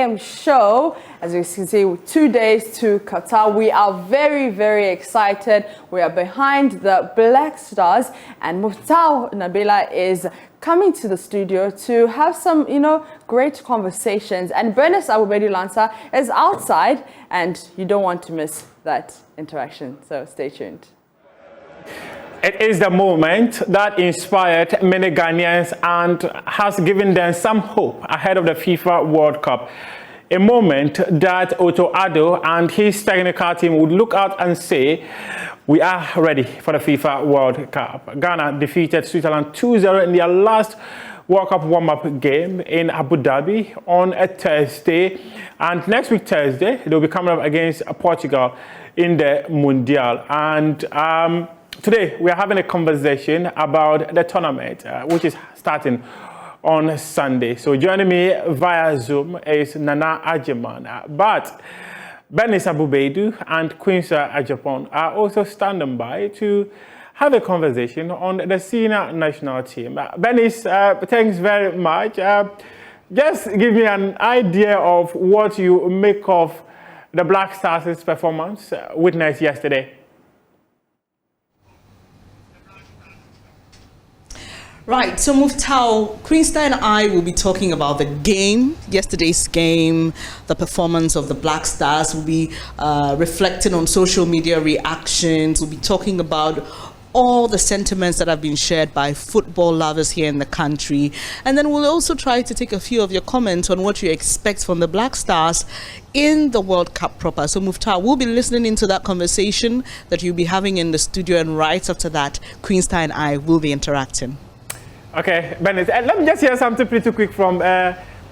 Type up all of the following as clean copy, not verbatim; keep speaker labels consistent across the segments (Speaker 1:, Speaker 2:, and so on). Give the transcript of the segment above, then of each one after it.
Speaker 1: a.m. show. As you can see, 2 days to Qatar. We are very, very excited. We are behind the Black Stars, and Muftau Nabila is coming to the studio to have some, great conversations. And Bernice Abubedi Lansa is outside, and you don't want to miss that interaction. So stay tuned.
Speaker 2: It is the moment that inspired many Ghanaians and has given them some hope ahead of the FIFA World Cup. A moment that Otto Addo and his technical team would look out and say, we are ready for the FIFA World Cup. Ghana defeated Switzerland 2-0 in their last World Cup warm-up game in Abu Dhabi on a Thursday. And next week, Thursday, they'll be coming up against Portugal in the Mundial. And today, we are having a conversation about the tournament, which is starting on Sunday. So joining me via Zoom is Nana Ajiman. But Bernice Abubedi and Quincy Ajapon are also standing by to have a conversation on the senior national team. Bernice, thanks very much. Just give me an idea of what you make of the Black Stars' performance witnessed yesterday.
Speaker 3: Right, so Muftau, Quincy and I will be talking about the game, yesterday's game, the performance of the Black Stars. We'll be reflecting on social media reactions. We'll be talking about all the sentiments that have been shared by football lovers here in the country. And then we'll also try to take a few of your comments on what you expect from the Black Stars in the World Cup proper. So Muftau, we'll be listening into that conversation that you'll be having in the studio, and right after that, Quincy and I will be interacting.
Speaker 2: Okay, Bernice, let me just hear something pretty quick from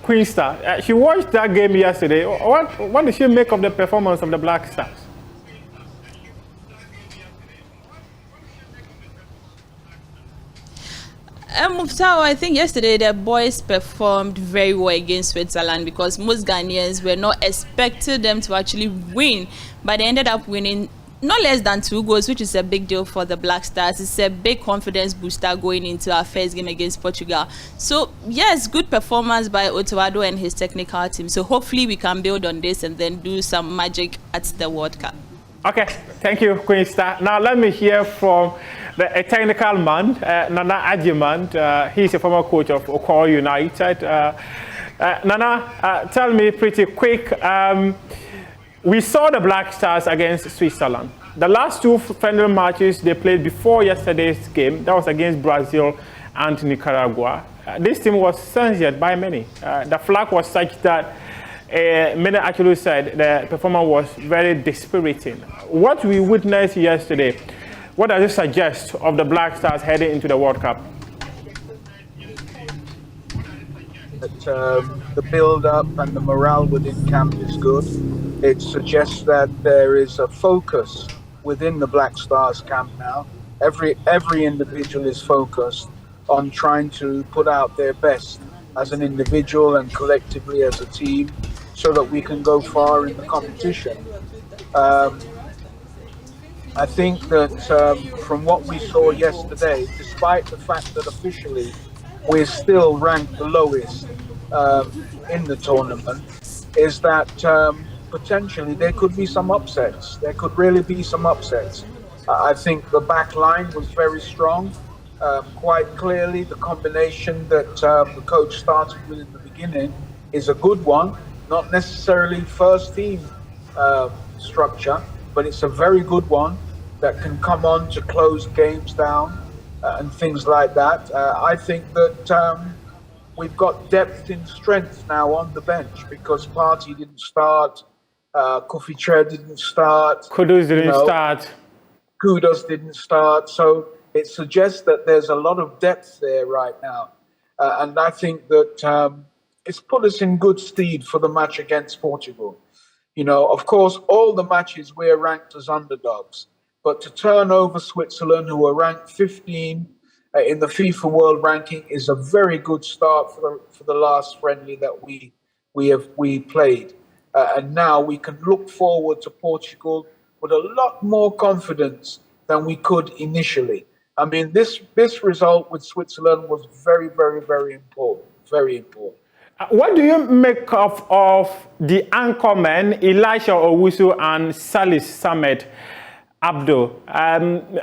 Speaker 2: Quincy. She watched that game yesterday. What did she make of the performance of the Black Stars?
Speaker 4: Muftau, I think yesterday the boys performed very well against Switzerland because most Ghanaians were not expecting them to actually win, but they ended up winning not less than 2 goals, which is a big deal for the Black Stars. It's a big confidence booster going into our first game against Portugal. So, yes, good performance by Otto Addo and his technical team. So, hopefully, we can build on this and then do some magic at the World Cup.
Speaker 2: Okay, thank you, Quincy. Now, let me hear from a technical man, Nana Ajiman. He's a former coach of Okoro United. Nana, tell me pretty quick. We saw the Black Stars against Switzerland. The last 2 friendly matches they played before yesterday's game, that was against Brazil and Nicaragua. This team was censored by many. The flag was such that many actually said the performance was very dispiriting. What we witnessed yesterday, what does it suggest of the Black Stars heading into the World Cup?
Speaker 5: That the build-up and the morale within camp is good. It suggests that there is a focus within the Black Stars camp now. Every individual is focused on trying to put out their best as an individual and collectively as a team so that we can go far in the competition. I think that from what we saw yesterday, despite the fact that officially we're still ranked the lowest in the tournament, is that potentially there could be some upsets. There could really be some upsets. I think the back line was very strong. Quite clearly, the combination that the coach started with in the beginning is a good one. Not necessarily first team structure, but it's a very good one that can come on to close games down and things like that. I think that we've got depth in strength now on the bench because Partey didn't start. Kofi Chair didn't start.
Speaker 2: Kudus didn't start.
Speaker 5: Kudos didn't start. So it suggests that there's a lot of depth there right now. And I think that it's put us in good stead for the match against Portugal. Of course, all the matches we're ranked as underdogs. But to turn over Switzerland, who are ranked 15 in the FIFA World Ranking, is a very good start for the last friendly that we played. And now we can look forward to Portugal with a lot more confidence than we could initially. I mean, this result with Switzerland was very, very, very important. Very important.
Speaker 2: What do you make of the anchormen, Elisha Owusu and Salis Samet Abdul?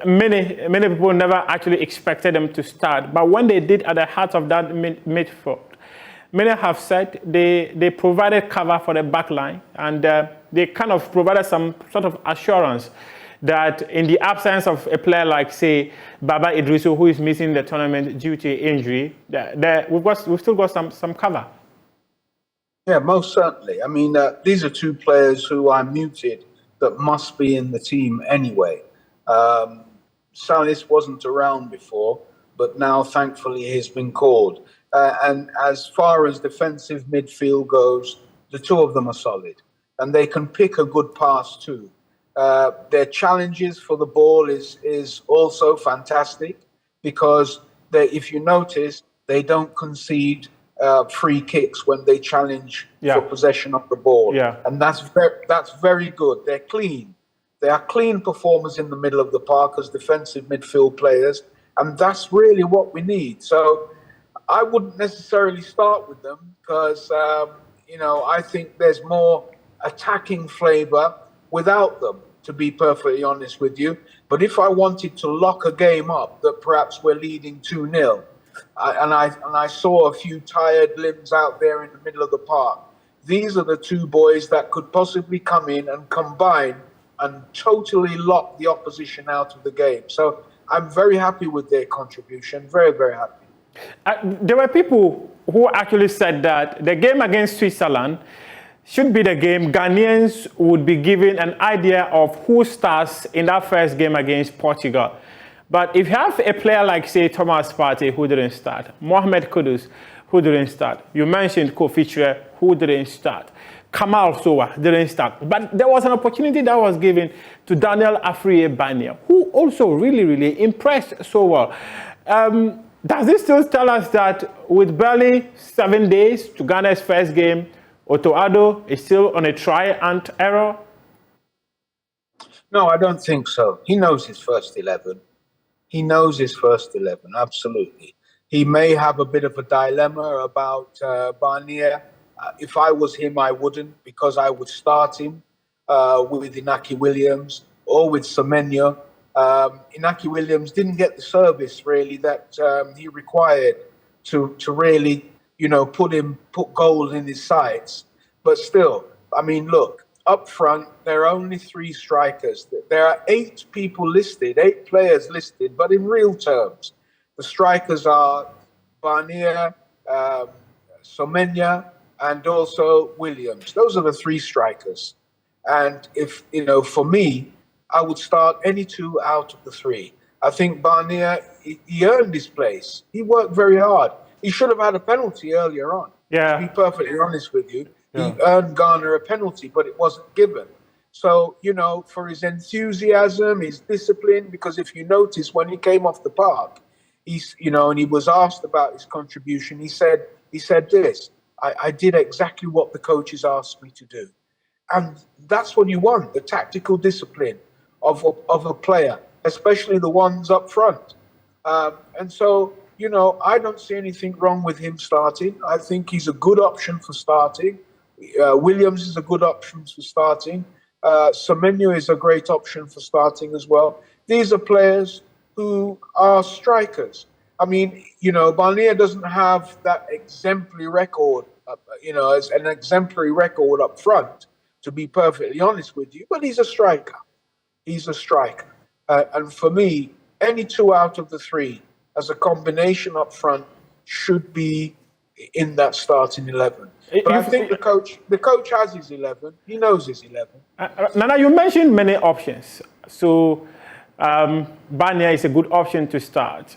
Speaker 2: Many people never actually expected them to start, but when they did at the heart of that midfield, many have said they provided cover for the back line, and they kind of provided some sort of assurance that in the absence of a player like, say, Baba Idrisu, who is missing the tournament due to injury, we've still got some cover.
Speaker 5: Yeah, most certainly. I mean, these are two players who I muted that must be in the team anyway. Salis wasn't around before, but now thankfully he's been called. And as far as defensive midfield goes, the two of them are solid, and they can pick a good pass too. Their challenges for the ball is also fantastic, because if you notice, they don't concede free kicks when they challenge for possession of the ball.
Speaker 2: Yeah.
Speaker 5: And that's very good. They're clean. They are clean performers in the middle of the park as defensive midfield players, and that's really what we need. So I wouldn't necessarily start with them because, I think there's more attacking flavor without them, to be perfectly honest with you. But if I wanted to lock a game up that perhaps we're leading 2-0, and I saw a few tired limbs out there in the middle of the park, these are the two boys that could possibly come in and combine and totally lock the opposition out of the game. So I'm very happy with their contribution, very, very happy.
Speaker 2: There were people who actually said that the game against Switzerland should be the game Ghanaians would be given an idea of who starts in that first game against Portugal. But if you have a player like, say, Thomas Partey, who didn't start, Mohamed Kudus, who didn't start, you mentioned Kofi Chire, who didn't start, Kamal Sowa didn't start, but there was an opportunity that was given to Daniel Afriyie-Banya, who also really, really impressed so well. Does this still tell us that with barely 7 days to Ghana's first game, Otto Addo is still on a try and error?
Speaker 5: No, I don't think so. He knows his first 11. He knows his first 11, absolutely. He may have a bit of a dilemma about Barnier. If I was him, I wouldn't, because I would start him with Inaki Williams or with Semenyo. Inaki Williams didn't get the service, really, that he required to really, put goals in his sights. But still, I mean, look, up front, there are only 3 strikers. There are 8 people listed, 8 players listed, but in real terms, the strikers are Barnier, Somenya, and also Williams. Those are the 3 strikers. And if, for me, I would start any 2 out of the 3. I think Barnier, he earned his place. He worked very hard. He should have had a penalty earlier on.
Speaker 2: Yeah.
Speaker 5: To be perfectly honest with you. He earned Ghana a penalty, but it wasn't given. So, for his enthusiasm, his discipline, because if you notice, when he came off the park, and he was asked about his contribution, he said this, I did exactly what the coaches asked me to do. And that's what you want, the tactical discipline of a player, especially the ones up front. And so, I don't see anything wrong with him starting. I think he's a good option for starting. Williams is a good option for starting. Semenyo is a great option for starting as well. These are players who are strikers. I mean, Barnier doesn't have that exemplary record, as an exemplary record up front, to be perfectly honest with you, but he's a striker. He's a striker. And for me, any 2 out of the 3 as a combination up front should be in that starting 11. But I think the coach has his 11. He knows his 11.
Speaker 2: Nana, you mentioned many options. So Barnier is a good option to start.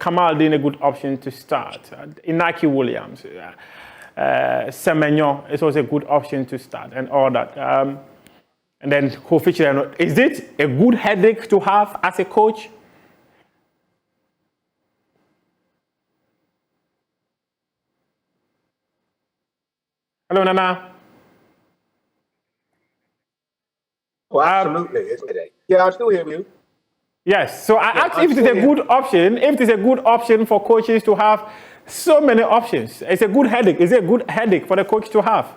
Speaker 2: Kamal Din a good option to start. Inaki Williams, Semenyo is also a good option to start, and all that. And then Kofi Chire. Is it a good headache to have as a coach? Hello, Nana.
Speaker 5: Well, absolutely. Yeah, I still hear you.
Speaker 2: Yes. So I asked if it is a good option. If it is a good option for coaches to have So many options. It's a good headache. Is it a good headache for the coach to have?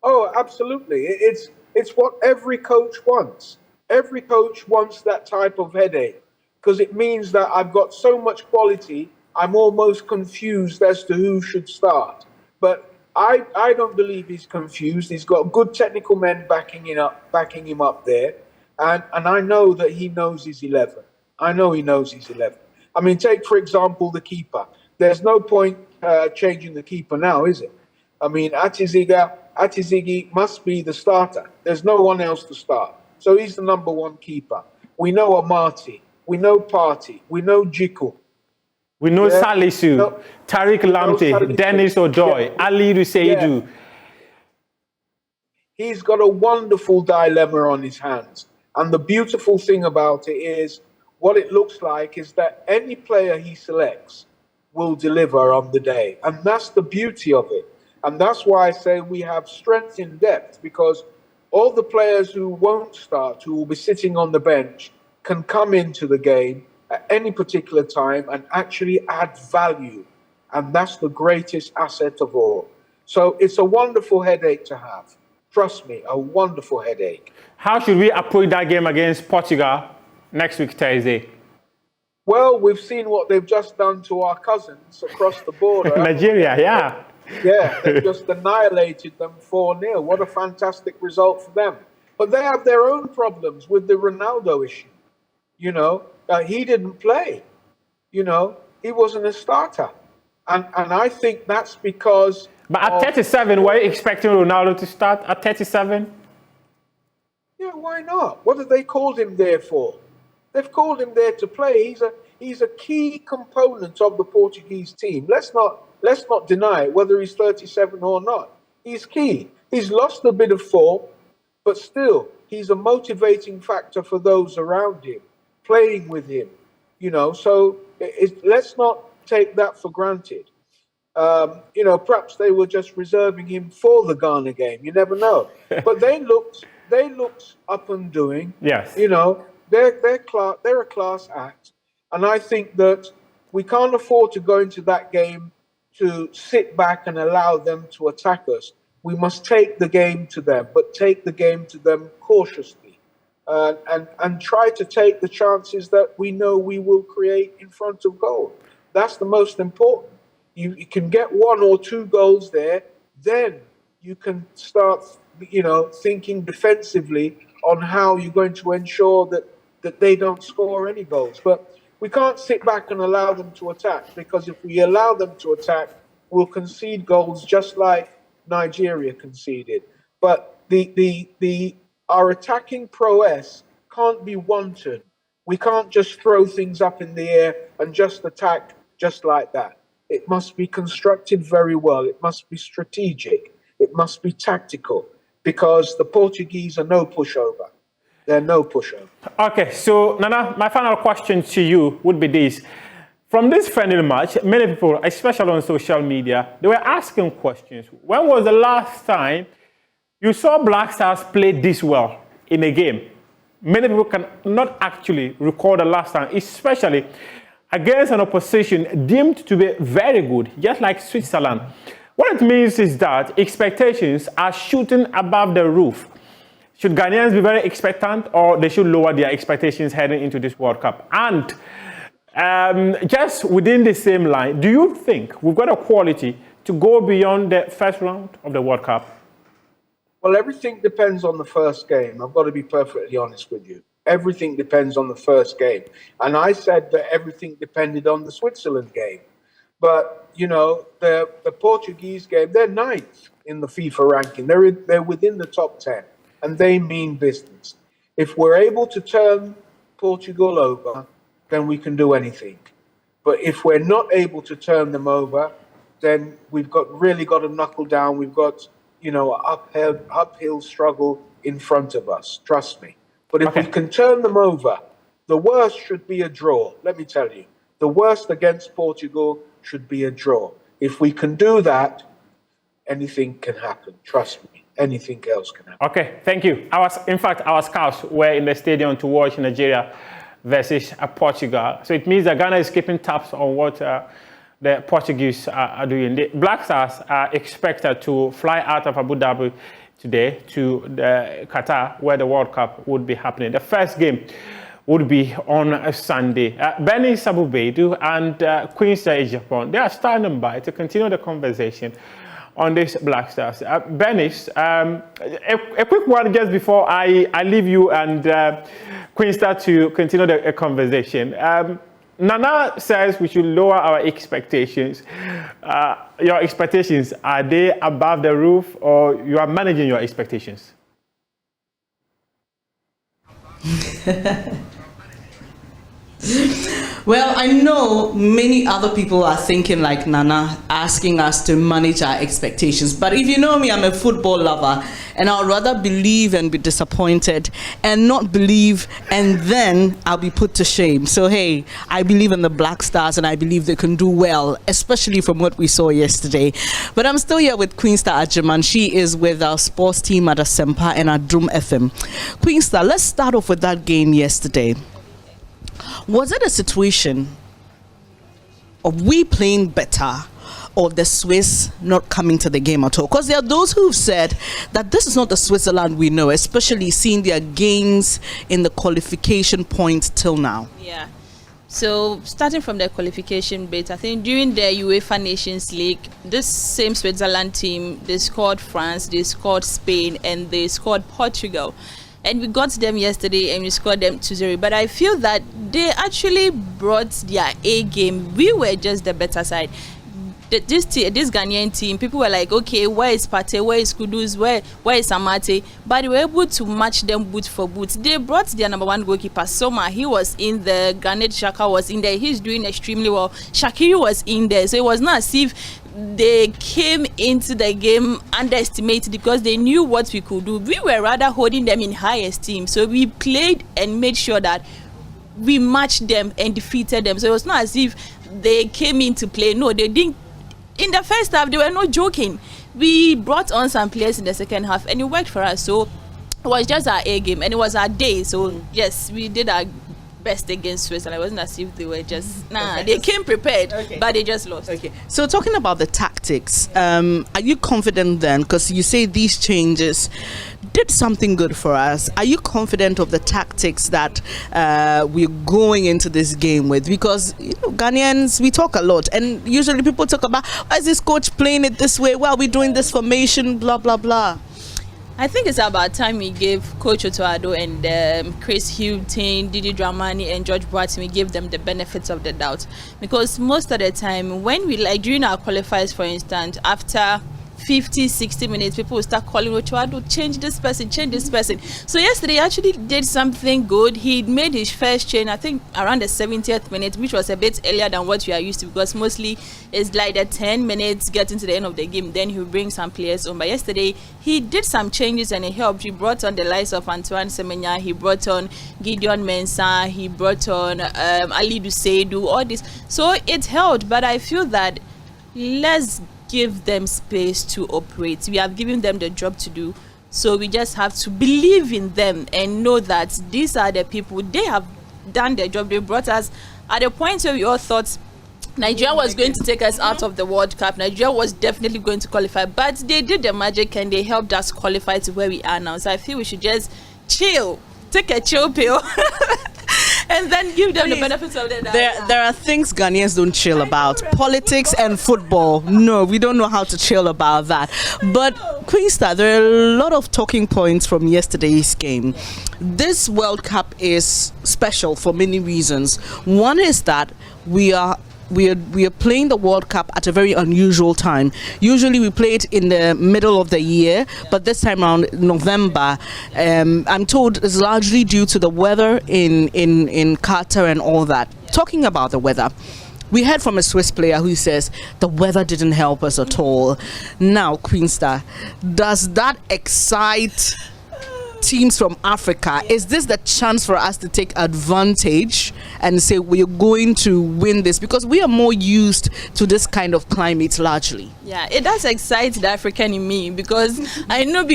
Speaker 5: Oh, absolutely. It's what every coach wants. Every coach wants that type of headache because it means that I've got so much quality, I'm almost confused as to who should start. But I don't believe he's confused. He's got good technical men backing him up there. And I know that he knows his 11. I know he knows his 11. I mean, take, for example, the keeper. There's no point changing the keeper now, is it? I mean, Atizigi must be the starter. There's no one else to start. So he's the number one keeper. We know Amati. We know Partey. We know Jiku.
Speaker 2: We know Salisu, Tariq Lamptey, Dennis Odoi, Ali Ruseidu.
Speaker 5: He's got a wonderful dilemma on his hands. And the beautiful thing about it is, what it looks like is that any player he selects will deliver on the day. And that's the beauty of it. And that's why I say we have strength in depth, because all the players who won't start, who will be sitting on the bench, can come into the game at any particular time and actually add value. And that's the greatest asset of all. So it's a wonderful headache to have. Trust me, a wonderful headache.
Speaker 2: How should we approach that game against Portugal next week, Thursday?
Speaker 5: Well, we've seen what they've just done to our cousins across the border.
Speaker 2: Nigeria, yeah.
Speaker 5: Yeah, they just annihilated them 4-0. What a fantastic result for them. But they have their own problems with the Ronaldo issue. You know, he didn't play. You know, he wasn't a starter. And I think that's because...
Speaker 2: But at 37, were you expecting Ronaldo to start at 37?
Speaker 5: Yeah, why not? What have they called him there for? They've called him there to play. He's a key component of the Portuguese team. Let's not deny it, whether he's 37 or not. He's key. He's lost a bit of form, but still, he's a motivating factor for those around him, playing with him. You know, so let's not take that for granted. You know, perhaps they were just reserving him for the Ghana game. You never know. But they looked up and doing.
Speaker 2: Yes.
Speaker 5: You know, they're a class act, and I think that we can't afford to go into that game to sit back and allow them to attack us. We must take the game to them, but take the game to them cautiously, and try to take the chances that we know we will create in front of goal. That's the most important. You can get 1 or 2 goals there, then you can start, you know, thinking defensively on how you're going to ensure that they don't score any goals. But we can't sit back and allow them to attack, because if we allow them to attack, we'll concede goals just like Nigeria conceded. But our attacking prowess can't be wanton. We can't just throw things up in the air and just attack just like that. It must be constructed very well. It must be strategic. It must be tactical, because the Portuguese are no pushover. They're no pushover.
Speaker 2: Okay, so Nana, my final question to you would be this. From this friendly match, many people, especially on social media, they were asking questions. When was the last time you saw Black Stars play this well in a game? Many people cannot actually recall the last time, especially against an opposition deemed to be very good, just like Switzerland. What it means is that expectations are shooting above the roof. Should Ghanaians be very expectant, or they should lower their expectations heading into this World Cup? And just within the same line, do you think we've got a quality to go beyond the first round of the World Cup?
Speaker 5: Well, everything depends on the first game. I've got to be perfectly honest with you. Everything depends on the first game. And I said that everything depended on the Switzerland game. But, you know, the Portuguese game, they're 9th in the FIFA ranking. They're within the top 10, and they mean business. If we're able to turn Portugal over, then we can do anything. But if we're not able to turn them over, then we've really got to knuckle down. We've got, you know, an uphill struggle in front of us. Trust me. But if we can turn them over, the worst should be a draw. Let me tell you, the worst against Portugal should be a draw. If we can do that, anything can happen. Trust me, anything else can happen.
Speaker 2: Okay, thank you. In fact, our scouts were in the stadium to watch Nigeria versus Portugal. So it means that Ghana is keeping tabs on what the Portuguese are doing. The Black Stars are expected to fly out of Abu Dhabi today to Qatar, where the World Cup would be happening. The first game would be on a Sunday. Benny Sabubedu and Queen's Japan, they are standing by to continue the conversation on this Black Stars. Bennis, a quick one just before I leave you and Queen Star to continue the conversation. Nana says we should lower our expectations. Your expectations, are they above the roof, or you are managing your expectations?
Speaker 3: Well, I know many other people are thinking like Nana, asking us to manage our expectations. But if you know me, I'm a football lover, and I'd rather believe and be disappointed and not believe, and then I'll be put to shame. So, hey, I believe in the Black Stars, and I believe they can do well, especially from what we saw yesterday. But I'm still here with Queen Star Ajiman. She is with our sports team at Asempa and at Drum FM. Queen Star, let's start off with that game yesterday. Was it a situation of we playing better or the Swiss not coming to the game at all? Because there are those who've said that this is not the Switzerland we know, especially seeing their gains in the qualification point till now.
Speaker 4: Yeah. So starting from the qualification bit, I think during the UEFA Nations League, this same Switzerland team, they scored France, they scored Spain, and they scored Portugal. And we got them yesterday and we scored them 2-0. But I feel that they actually brought their A game. We were just the better side. This Ghanaian team, people were like, okay, where is Pate, where is Kudus, where is Amate? But they were able to match them boot for boot. They brought their number one goalkeeper, Soma. He was in there. Garnet Xhaka was in there. He's doing extremely well. Shaqiri was in there. So it was not as if they came into the game underestimated, because they knew what we could do. We were rather holding them in high esteem. So we played and made sure that we matched them and defeated them. So it was not as if they came in to play. No, they didn't. In the first half, they were not joking. We brought on some players in the second half, and it worked for us. So it was just our A game, and it was our day. So yes, we did our best against Switzerland. It wasn't as if they were just they came prepared, but they just lost.
Speaker 3: Okay. So talking about the tactics, are you confident then? Because you say these changes did something good for us. Are you confident of the tactics that we're going into this game with? Because Ghanaians, we talk a lot, and usually people talk about, why is this coach playing it this way? Why are we doing this formation? Blah blah blah.
Speaker 4: I think it's about time we gave Coach Otoado and Chris Hilton, Didi Dramani and George Boateng, we gave them the benefits of the doubt. Because most of the time, when we, like during our qualifiers, for instance, after 50, 60 minutes, people will start calling Ochoado, change this person. So yesterday, he actually did something good. He made his first change, I think, around the 70th minute, which was a bit earlier than what we are used to, because mostly it's like the 10 minutes getting to the end of the game, then he'll bring some players on. But yesterday, he did some changes and he helped. He brought on the likes of Antoine Semenya, he brought on Gideon Mensah, he brought on Ali Duseidu, all this. So it helped, but I feel that let's give them space to operate. We have given them the job to do, so we just have to believe in them and know that these are the people. They have done their job. They brought us at a point where we all thought Nigeria was going to take us out of the World Cup. Nigeria was definitely going to qualify, but they did the magic and they helped us qualify to where we are now. So I feel we should just chill, take a chill pill and then give them the benefits of the doubt.
Speaker 3: There are things Ghanaians don't chill about. Politics and football. No, we don't know how to chill about that. But Queen Star, there are a lot of talking points from yesterday's game. This World Cup is special for many reasons. One is that we are playing the World Cup at a very unusual time. Usually we play it in the middle of the year, but this time around November. I'm told it's largely due to the weather in Qatar and all that. Talking about the weather, we heard from a Swiss player who says the weather didn't help us at all. Now, Queen Star, does that excite teams from Africa? Is this the chance for us to take advantage and say we're going to win this, because we are more used to this kind of climate largely?
Speaker 4: Yeah, it does excite the African in me, because I know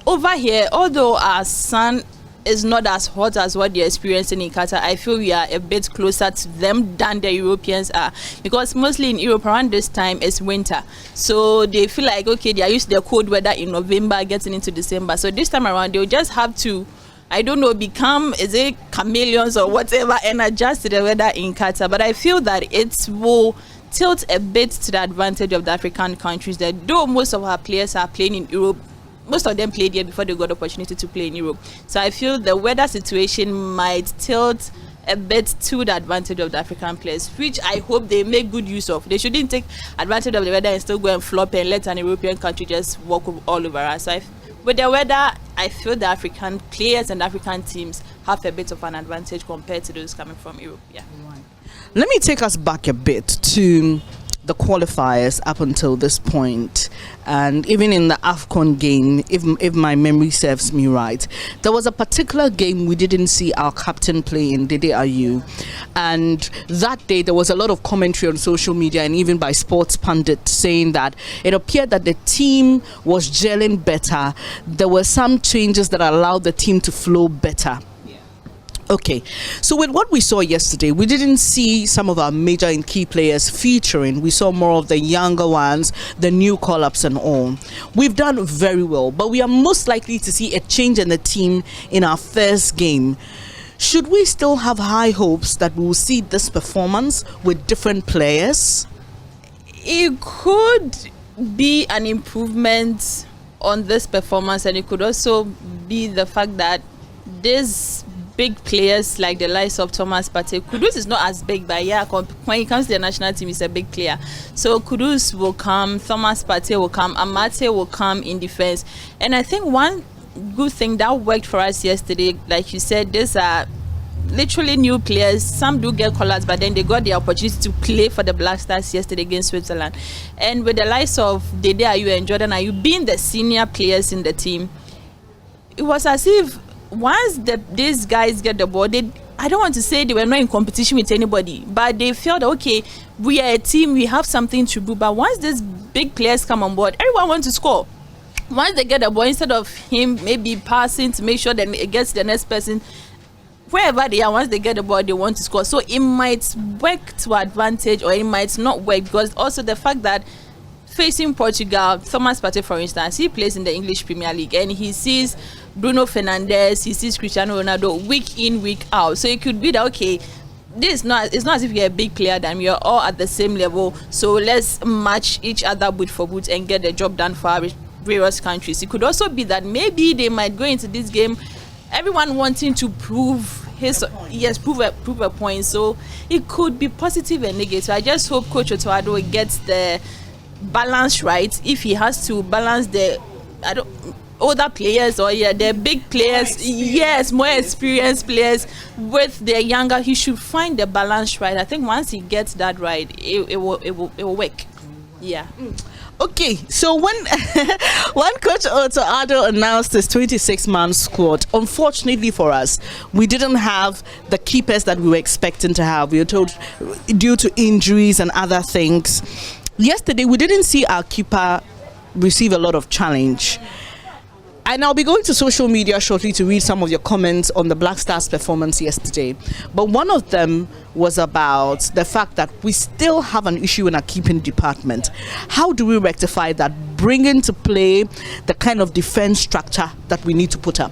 Speaker 4: over here, although our sun is not as hot as what they're experiencing in Qatar. I feel we are a bit closer to them than the Europeans are, because mostly in Europe around this time it's winter, so they feel like, okay, they are used to the cold weather in November getting into December, so this time around they'll just have to, I don't know, become, is it chameleons or whatever, and adjust to the weather in Qatar. But I feel that it will tilt a bit to the advantage of the African countries, that though most of our players are playing in Europe, most of them played here before they got the opportunity to play in Europe. So I feel the weather situation might tilt a bit to the advantage of the African players, which I hope they make good use of. They shouldn't take advantage of the weather and still go and flop and let an European country just walk all over us. So with the weather, I feel the African players and African teams have a bit of an advantage compared to those coming from Europe. Yeah.
Speaker 3: Let me take us back a bit to the qualifiers up until this point, and even in the AFCON game, if my memory serves me right, there was a particular game we didn't see our captain play in, Dede Ayew, and that day there was a lot of commentary on social media and even by sports pundits saying that it appeared that the team was gelling better. There were some changes that allowed the team to flow better. Okay, so with what we saw yesterday, we didn't see some of our major and key players featuring. We saw more of the younger ones, the new call-ups and all. We've done very well, but we are most likely to see a change in the team in our first game. Should we still have high hopes that we will see this performance with different players?
Speaker 4: It could be an improvement on this performance, and it could also be the fact that this big players like the likes of Thomas Partey, Kudus is not as big, but yeah, when it comes to the national team, he's a big player. So Kudus will come, Thomas Partey will come, Amate will come in defense. And I think one good thing that worked for us yesterday, like you said, these are literally new players. Some do get call-outs, but then they got the opportunity to play for the Black Stars yesterday against Switzerland. And with the likes of Dede Ayew and Jordan Ayew being the senior players in the team, it was as if once these guys get the ball, I don't want to say they were not in competition with anybody, but they felt, okay, we are a team, we have something to do. But once these big players come on board, everyone wants to score. Once they get the ball, instead of him maybe passing to make sure that it gets the next person, wherever they are, once they get the ball, they want to score. So it might work to advantage, or it might not work, because also the fact that facing Portugal, Thomas Partey, for instance, he plays in the English Premier League and he sees Bruno Fernandes, he sees Cristiano Ronaldo week in, week out. So it could be that, okay, it's not as if you're a big player than we are all at the same level. So let's match each other boot for boot and get the job done for our various countries. It could also be that maybe they might go into this game, everyone wanting to prove a point. So it could be positive and negative. I just hope Coach Otoado gets the balance right. If he has to balance the older players or the big players, more experienced players with the younger, he should find the balance right. I think once he gets that right, it will work. Yeah.
Speaker 3: Okay, so when Coach Otoado announced his 26-man squad, unfortunately for us, we didn't have the keepers that we were expecting to have. We were told due to injuries and other things. Yesterday, we didn't see our keeper receive a lot of challenge. And I'll be going to social media shortly to read some of your comments on the Black Stars performance yesterday. But one of them was about the fact that we still have an issue in our keeping department. How do we rectify that, bring into play the kind of defense structure that we need to put up?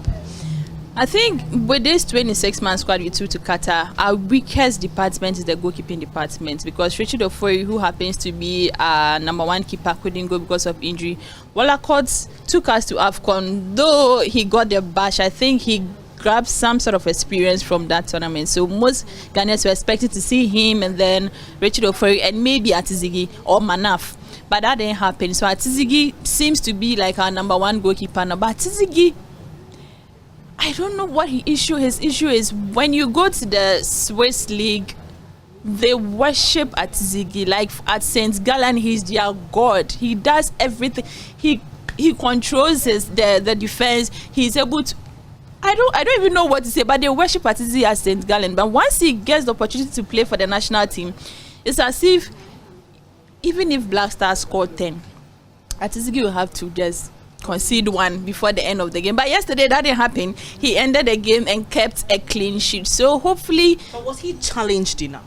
Speaker 4: I think with this 26-man squad we took to Qatar, our weakest department is the goalkeeping department, because Richard Ofori, who happens to be our number one keeper, couldn't go because of injury. Wallacott took us to AFCON. Though he got the bash, I think he grabbed some sort of experience from that tournament. So most Ghanaians were expected to see him and then Richard Ofori and maybe Atizigi or Manaf. But that didn't happen. So Atizigi seems to be like our number one goalkeeper now. But Atizigi, I don't know what his issue is. When you go to the Swiss league, they worship Atizigi. Like at St. Gallen, he's their god. He does everything. He controls the defense. He's able to. I don't even know what to say, but they worship Atizigi at St. Gallen. But once he gets the opportunity to play for the national team, it's as if even if Black Stars scored 10, Atizigi will have to just concede one before the end of the game. But yesterday that didn't happen. He ended the game and kept a clean sheet. So hopefully.
Speaker 3: But was he challenged enough?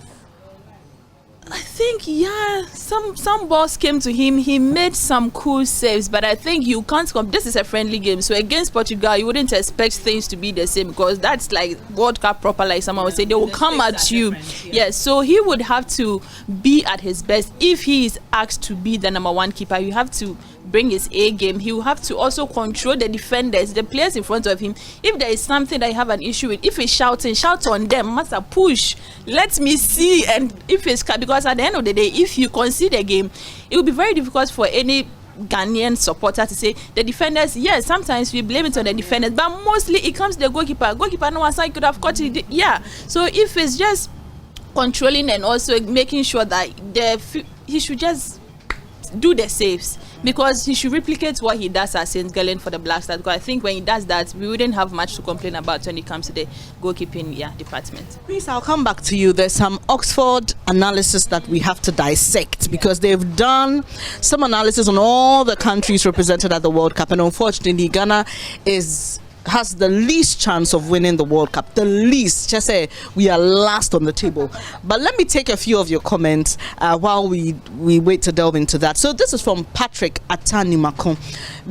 Speaker 4: I think, yeah, some balls came to him. He made some cool saves, but I think you can't this is a friendly game. So against Portugal, you wouldn't expect things to be the same, because that's like World Cup proper, like someone would say. They will come at you. Yes, so he would have to be at his best. If he is asked to be the number one keeper, you have to bring his A game. He will have to also control the defenders, the players in front of him. If there is something that you have an issue with, if he's shouting, shout on them, master push, let me see. And if it's because at the end of the day, if you concede a game, it will be very difficult for any Ghanaian supporter to say the defenders. Yes, sometimes we blame it on the defenders, but mostly it comes to the goalkeeper. Goalkeeper, no one side could have caught it. Yeah, so if it's just controlling and also making sure that he should just do the saves, because he should replicate what he does at St. Gallen for the Black Stars. Because I think when he does that, we wouldn't have much to complain about when it comes to the goalkeeping department.
Speaker 3: Please, I'll come back to you. There's some Oxford analysis that we have to dissect, because they've done some analysis on all the countries represented at the World Cup, and unfortunately Ghana has the least chance of winning the World Cup. The least. Just say we are last on the table. But let me take a few of your comments while we wait to delve into that. So this is from Patrick Atanimakon.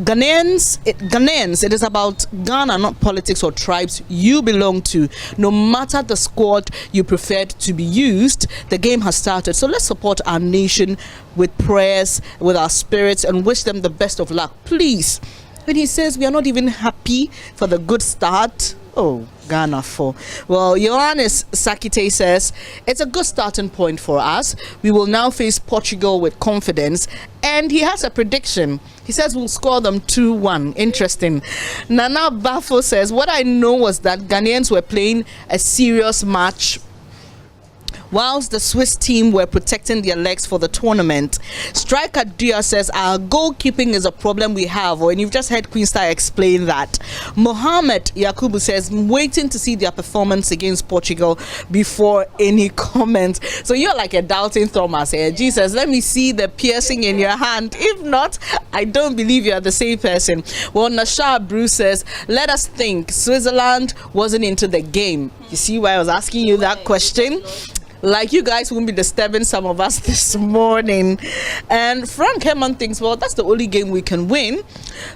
Speaker 3: Ghanaians, it is about Ghana, not politics or tribes you belong to. No matter the squad you preferred to be used, the game has started. So let's support our nation with prayers, with our spirits, and wish them the best of luck. Please. When he says we are not even happy for the good start, oh, Ghana for. Well, Ioannis Sakite says it's a good starting point for us. We will now face Portugal with confidence, and he has a prediction. He says we'll score them 2-1. Interesting. Nana Bafo says what I know was that Ghanaians were playing a serious match, whilst the Swiss team were protecting their legs for the tournament. Striker Dia says our goalkeeping is a problem we have, and you've just heard Queen Star explain that. Mohammed Yakubu says I'm waiting to see their performance against Portugal before any comment. So you're like a doubting Thomas here. Jesus, let me see the piercing in your hand. If not, I don't believe you're the same person. Well, Nashar Bruce says let us think Switzerland wasn't into the game. You see why I was asking you that question? Like you guys won't be disturbing some of us this morning. And Frank Herman thinks, well, that's the only game we can win.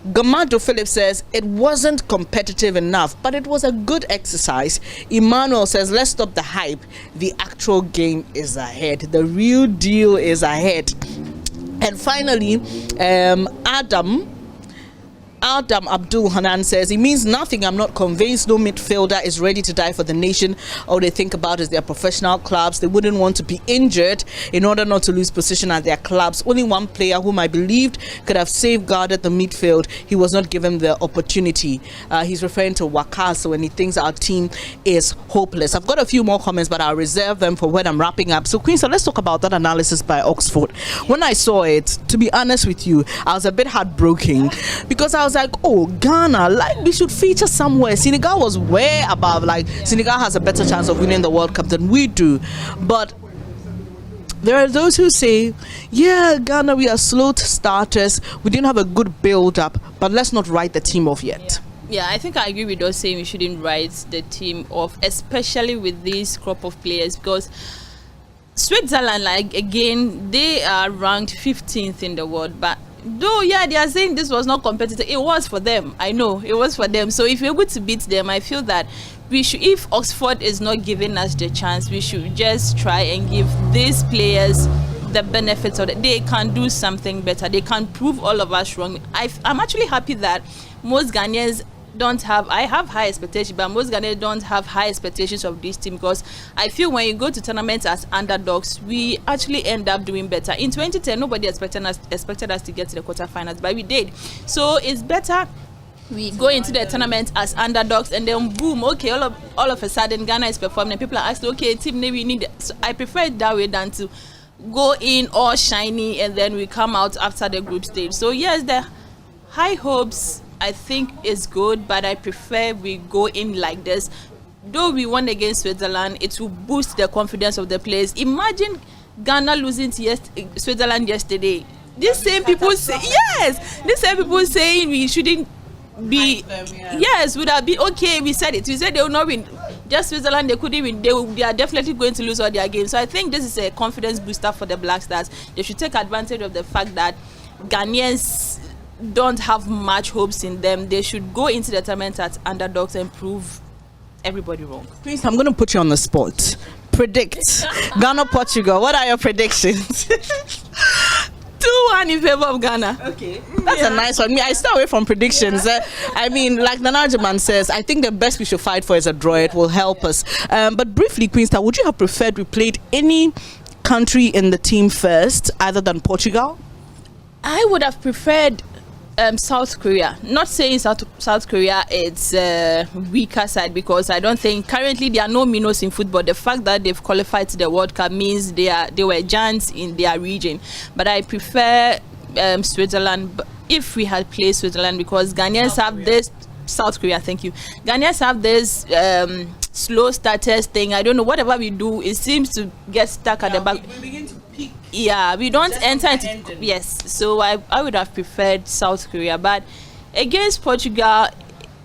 Speaker 3: Gamado Philip says it wasn't competitive enough, but it was a good exercise. Emmanuel says let's stop the hype. The actual game is ahead. The real deal is ahead. And finally, Adam Abdul Hanan says it means nothing. I'm not convinced no midfielder is ready to die for the nation. All they think about is their professional clubs. They wouldn't want to be injured in order not to lose position at their clubs. Only one player whom I believed could have safeguarded the midfield. He was not given the opportunity. He's referring to Wakaso, and he thinks our team is hopeless. I've got a few more comments, but I'll reserve them for when I'm wrapping up. So Queen, so let's talk about that analysis by Oxford. When I saw it, to be honest with you, I was a bit heartbroken, because I was like, oh, Ghana, like we should feature somewhere. Senegal was way above. Like Senegal has a better chance of winning the World Cup than we do. But there are those who say, yeah, Ghana, we are slow starters. We didn't have a good build-up, but let's not write the team off yet.
Speaker 4: Yeah, I think I agree with those saying we shouldn't write the team off, especially with this crop of players, because Switzerland, like, again, they are ranked 15th in the world, but though, yeah, they are saying this was not competitive. It was for them. I know it was for them. So if you're able to beat them, I feel that we should, if Oxford is not giving us the chance, we should just try and give these players the benefits of it. They can do something better. They can prove all of us wrong. I'm actually happy that most Ghanaians I have high expectations, but most Ghanaians don't have high expectations of this team, because I feel when you go to tournaments as underdogs, we actually end up doing better. In 2010, nobody expected us to get to the quarterfinals, but we did. So it's better we go into the tournament as underdogs, and then boom, okay, all of a sudden Ghana is performing, and people are asking, okay, team, maybe we need it. So I prefer it that way than to go in all shiny and then we come out after the group stage. So yes, the high hopes I think is good, but I prefer we go in like this. Though we won against Switzerland, it will boost the confidence of the players. Imagine Ghana losing to Switzerland yesterday. these same people say yes. These same people saying we shouldn't be. Yes, would have been okay. We said it. We said they will not win. Just Switzerland, they couldn't win. They are definitely going to lose all their games. So I think this is a confidence booster for the Black Stars. They should take advantage of the fact that Ghanaians don't have much hopes in them. They should go into the tournament as underdogs and prove everybody wrong.
Speaker 3: Prince, I'm going to put you on the spot. Predict Ghana, Portugal. What are your predictions?
Speaker 4: 2-1 in favor of Ghana.
Speaker 3: Okay, that's a nice one. I stay away from predictions. I mean, like Nanajaman says, I think the best we should fight for is a draw. It will help us. But briefly, Queensta, would you have preferred we played any country in the team first, other than Portugal?
Speaker 4: I would have preferred South Korea. Not saying South Korea it's a weaker side, because I don't think currently there are no minnows in football. The fact that they've qualified to the World Cup means they were giants in their region. But I prefer Switzerland if we had played Switzerland, because Ghanaians have this. South Korea, thank you. Ghanaians have this slow starters thing. I don't know, whatever we do, it seems to get stuck at the back.
Speaker 3: We begin to peak.
Speaker 4: Yeah, we don't enter into. Yes, so I would have preferred South Korea, but against Portugal,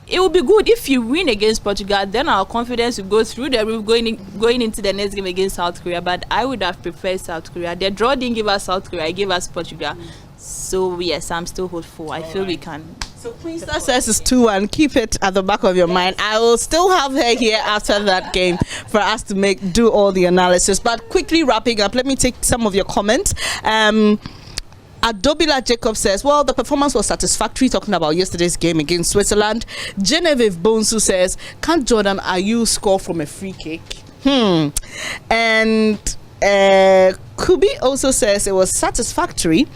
Speaker 4: it would be good if you win against Portugal. Then our confidence will go through the roof going into the next game against South Korea. But I would have preferred South Korea. The draw didn't give us South Korea; it gave us Portugal. So yes, I'm still hopeful. I feel we can.
Speaker 3: So Queensta says it's 2-1. Keep it at the back of your mind. I will still have her here after that game for us to do all the analysis. But quickly wrapping up, let me take some of your comments. Adobila Jacob says, well, the performance was satisfactory, talking about yesterday's game against Switzerland. Genevieve Bonsu says, can't Jordan Ayew score from a free kick? And Kubi also says it was satisfactory.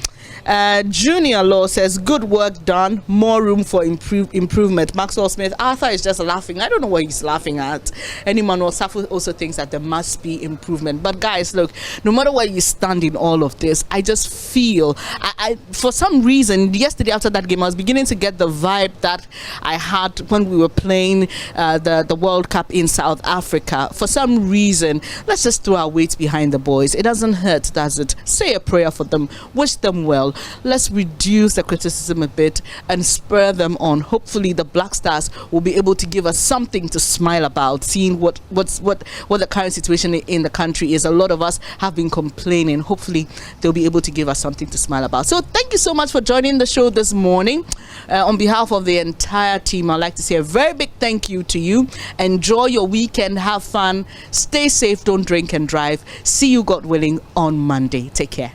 Speaker 3: Junior Law says, good work done, more room for improvement. Maxwell Smith, Arthur is just laughing. I don't know what he's laughing at. And Emmanuel Safo also thinks that there must be improvement. But guys, look, no matter where you stand in all of this, I just feel, I for some reason, yesterday after that game, I was beginning to get the vibe that I had when we were playing the World Cup in South Africa. For some reason, let's just throw our weight behind the boys. It doesn't hurt, does it? Say a prayer for them, wish them well. Let's reduce the criticism a bit and spur them on. Hopefully the Black Stars will be able to give us something to smile about, seeing what the current situation in the country is. A lot of us have been complaining. Hopefully they'll be able to give us something to smile about. So thank you so much for joining the show this morning. On behalf of the entire team, I'd like to say a very big thank you to you. Enjoy your weekend, have fun, stay safe, don't drink and drive. See you, God willing, on Monday. Take care.